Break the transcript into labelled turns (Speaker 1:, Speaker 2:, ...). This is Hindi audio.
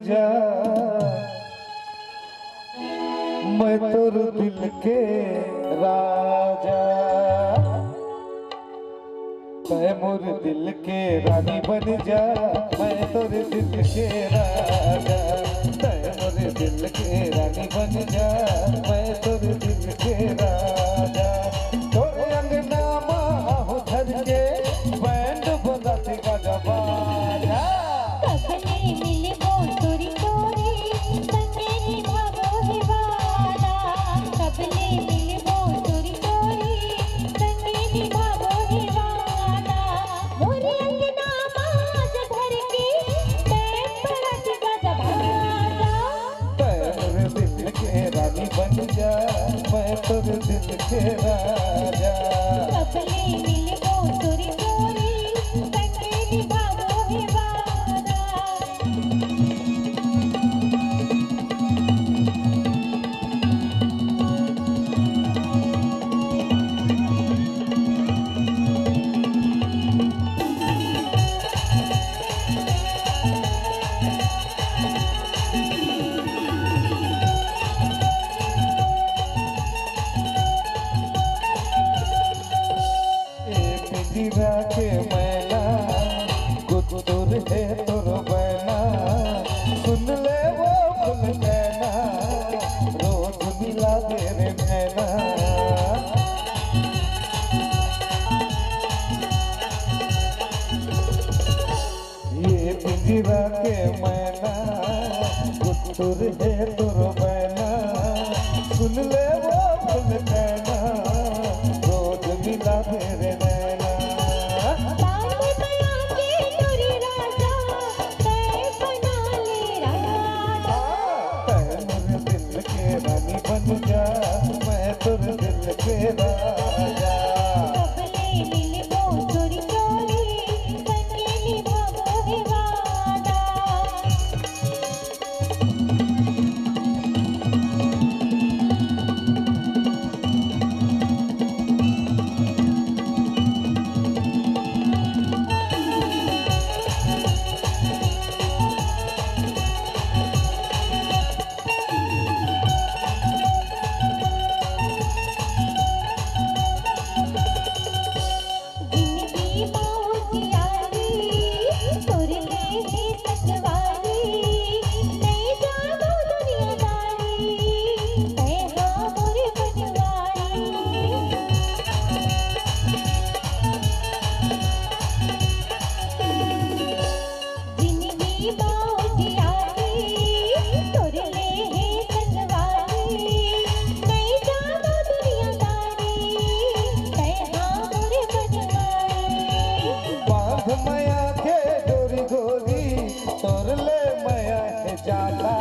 Speaker 1: जा मैं तोर दिल के राजा, मैं मोर दिल के रानी बन जा, मैं तोर दिल के राजा, मैं मोर दिल के रानी बन जा, मैं तोर दिल के राजा। तोरे अंगना माँ धर के बैंड बजाते गाजा बाजा,
Speaker 2: कबले मिले वो तोरी तोरी संगे निभावो है वादा, कबले मिले वो तोरी तोरी संगे निभावो है वादा। मोरे अंगना माज धर के बैंड बजाते गाजा बाजा,
Speaker 1: मैं दिल के रानी बन जा, मैं तोर दिल के राजा।
Speaker 2: कबले मिले वो तोरी तोरी संगे निभावो है वादा।
Speaker 1: पिंजरा के मैना गुदुर है तोर बैना, सुन ले वो फुल कहना रोज मिला दे रे नैना। ये पिंजरा के मैना गुदुर है तोर बैना, सुन ले वो फुल कहना रोज मिला दे रे नैना।
Speaker 2: बाल बना के तोरी राजा तय बना ले राजा,
Speaker 1: मैं दिल के रानी बन जा, मैं तोर दिल के राजा।
Speaker 2: कबले मिले वो तोरी तोरी संगे निभावो है वादा। जिंदगी मौजियारी तोरे ले सजवारी, नहीं जानो दुनियादारी मैं हाँ मोरे बनवारी। जिंदगी मौजियारी तोरे ले सजवारी, नहीं जानो दुनियादारी मैं हाँ मोरे बनवारी।
Speaker 1: बांध माया के डोरी गोरी तोर ले माया के जाला,